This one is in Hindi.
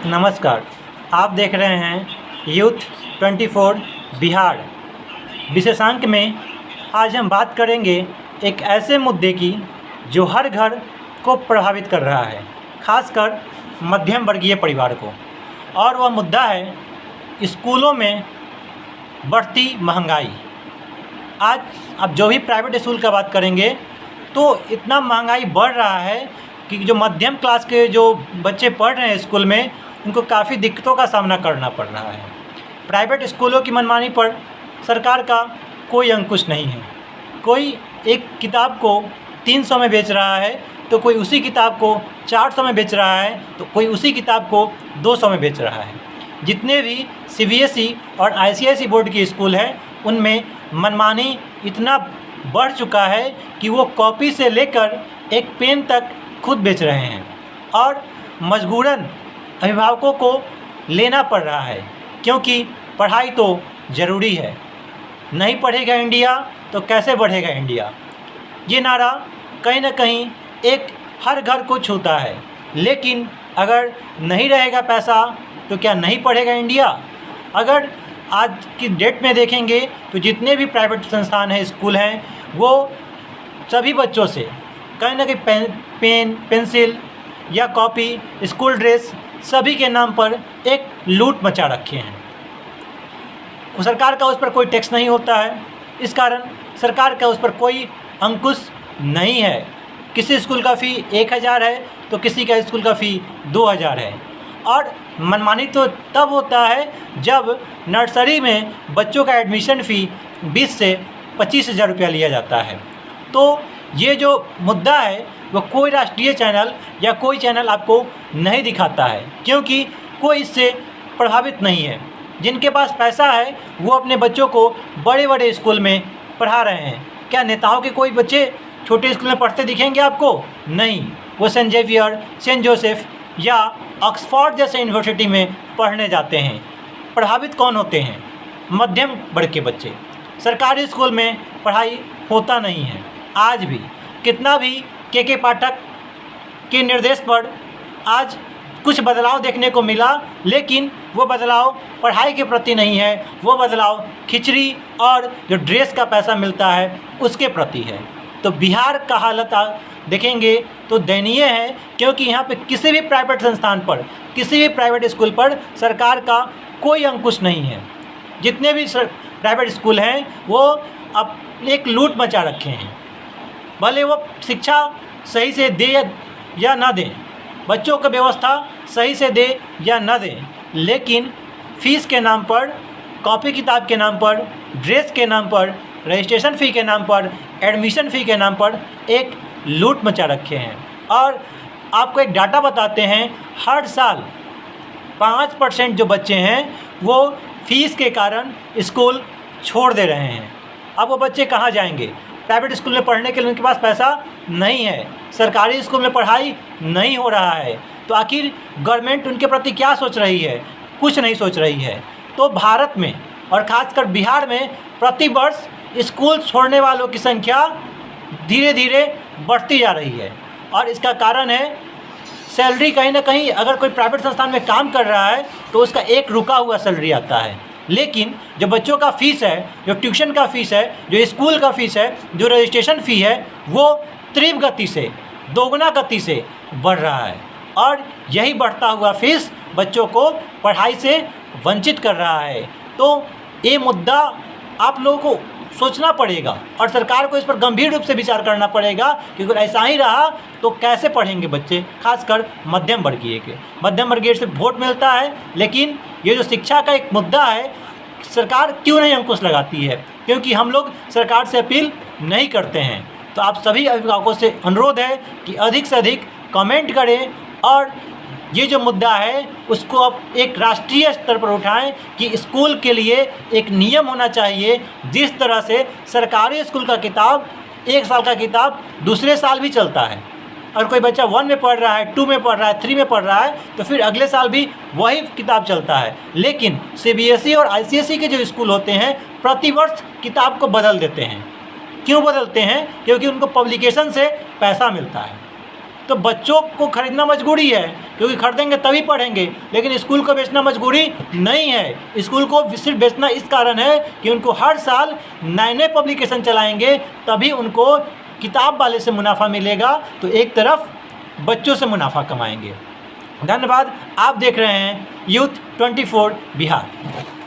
नमस्कार। आप देख रहे हैं यूथ 24 बिहार। विशेषांक में आज हम बात करेंगे एक ऐसे मुद्दे की जो हर घर को प्रभावित कर रहा है, खासकर मध्यम वर्गीय परिवार को। और वह मुद्दा है स्कूलों में बढ़ती महंगाई। आज आप जो भी प्राइवेट स्कूल का बात करेंगे तो इतना महंगाई बढ़ रहा है कि जो मध्यम क्लास के जो बच्चे पढ़ रहे हैं स्कूल में, उनको काफ़ी दिक्कतों का सामना करना पड़ रहा है। प्राइवेट स्कूलों की मनमानी पर सरकार का कोई अंकुश नहीं है। कोई एक किताब को 300 में बेच रहा है तो कोई उसी किताब को 400 में बेच रहा है, तो कोई उसी किताब को 200 में बेच रहा है। जितने भी CBSE और ICSE बोर्ड के स्कूल हैं, उनमें मनमानी इतना बढ़ चुका है कि वो कॉपी से लेकर एक पेन तक खुद बेच रहे हैं और मजबूरन अभिभावकों को लेना पड़ रहा है, क्योंकि पढ़ाई तो ज़रूरी है। नहीं पढ़ेगा इंडिया तो कैसे बढ़ेगा इंडिया। ये नारा कहीं ना कहीं एक हर घर को छूता है, लेकिन अगर नहीं रहेगा पैसा तो क्या नहीं पढ़ेगा इंडिया। अगर आज की डेट में देखेंगे तो जितने भी प्राइवेट संस्थान हैं, स्कूल हैं, वो सभी बच्चों से कहीं ना कहीं पेन, पेंसिल या कॉपी, स्कूल ड्रेस सभी के नाम पर एक लूट मचा रखे हैं। सरकार का उस पर कोई टैक्स नहीं होता है, इस कारण सरकार का उस पर कोई अंकुश नहीं है। किसी स्कूल का फ़ी 1000 है तो किसी का स्कूल का फ़ी 2000 है। और मनमानी तो तब होता है जब नर्सरी में बच्चों का एडमिशन फ़ी 20 से 25 हज़ार रुपया लिया जाता है। तो ये जो मुद्दा है वो कोई राष्ट्रीय चैनल या कोई चैनल आपको नहीं दिखाता है, क्योंकि कोई इससे प्रभावित नहीं है। जिनके पास पैसा है वो अपने बच्चों को बड़े बड़े स्कूल में पढ़ा रहे हैं। क्या नेताओं के कोई बच्चे छोटे स्कूल में पढ़ते दिखेंगे आपको? नहीं, वो सेंट जेवियर, सेंट जोसेफ या ऑक्सफोर्ड जैसे यूनिवर्सिटी में पढ़ने जाते हैं। प्रभावित कौन होते हैं? मध्यम वर्ग के बच्चे। सरकारी स्कूल में पढ़ाई होता नहीं है। आज भी कितना भी के पाठक के निर्देश पर आज कुछ बदलाव देखने को मिला, लेकिन वो बदलाव पढ़ाई के प्रति नहीं है, वो बदलाव खिचड़ी और जो ड्रेस का पैसा मिलता है उसके प्रति है। तो बिहार का हालत देखेंगे तो दयनीय है, क्योंकि यहाँ पे किसी भी प्राइवेट संस्थान पर, किसी भी प्राइवेट स्कूल पर सरकार का कोई अंकुश नहीं है। जितने भी प्राइवेट स्कूल हैं वो अब एक लूट मचा रखे हैं। भले वो शिक्षा सही से दे या ना दें, बच्चों को व्यवस्था सही से दे या ना दें, लेकिन फ़ीस के नाम पर, कॉपी किताब के नाम पर, ड्रेस के नाम पर, रजिस्ट्रेशन फ़ी के नाम पर, एडमिशन फ़ी के नाम पर एक लूट मचा रखे हैं। और आपको एक डाटा बताते हैं, हर साल 5% जो बच्चे हैं वो फ़ीस के कारण स्कूल छोड़ दे रहे हैं। अब वो बच्चे कहाँ जाएंगे? प्राइवेट स्कूल में पढ़ने के लिए उनके पास पैसा नहीं है, सरकारी स्कूल में पढ़ाई नहीं हो रहा है, तो आखिर गवर्नमेंट उनके प्रति क्या सोच रही है? कुछ नहीं सोच रही है। तो भारत में और ख़ासकर बिहार में प्रति वर्ष स्कूल छोड़ने वालों की संख्या धीरे धीरे बढ़ती जा रही है। और इसका कारण है सैलरी। कहीं ना कहीं अगर कोई प्राइवेट संस्थान में काम कर रहा है तो उसका एक रुका हुआ सैलरी आता है, लेकिन जो बच्चों का फ़ीस है, जो ट्यूशन का फ़ीस है, जो स्कूल का फ़ीस है, जो रजिस्ट्रेशन फ़ी है, वो तीव्र गति से, दोगुना गति से बढ़ रहा है। और यही बढ़ता हुआ फ़ीस बच्चों को पढ़ाई से वंचित कर रहा है। तो ये मुद्दा आप लोगों को सोचना पड़ेगा और सरकार को इस पर गंभीर रूप से विचार करना पड़ेगा, क्योंकि ऐसा ही रहा तो कैसे पढ़ेंगे बच्चे, खासकर मध्यम वर्गीय के। मध्यम वर्गीय से वोट मिलता है, लेकिन ये जो शिक्षा का एक मुद्दा है, सरकार क्यों नहीं अंकुश लगाती है? क्योंकि हम लोग सरकार से अपील नहीं करते हैं। तो आप सभी अभिभावकों से अनुरोध है कि अधिक से अधिक कमेंट करें और ये जो मुद्दा है उसको अब एक राष्ट्रीय स्तर पर उठाएं कि स्कूल के लिए एक नियम होना चाहिए। जिस तरह से सरकारी स्कूल का किताब, 1 साल का किताब दूसरे साल भी चलता है। और कोई बच्चा 1 में पढ़ रहा है, 2 में पढ़ रहा है, 3 में पढ़ रहा है, तो फिर अगले साल भी वही किताब चलता है। लेकिन CBSE और ICSE के जो स्कूल होते हैं प्रतिवर्ष किताब को बदल देते हैं। क्यों बदलते हैं? क्योंकि उनको पब्लिकेशन से पैसा मिलता है। तो बच्चों को खरीदना मजबूरी है, क्योंकि खरीदेंगे तभी पढ़ेंगे, लेकिन स्कूल को बेचना मजबूरी नहीं है। स्कूल को सिर्फ बेचना इस कारण है कि उनको हर साल नए नए पब्लिकेशन चलाएंगे, तभी उनको किताब वाले से मुनाफा मिलेगा, तो एक तरफ बच्चों से मुनाफा कमाएंगे। धन्यवाद। आप देख रहे हैं यूथ 24 बिहार।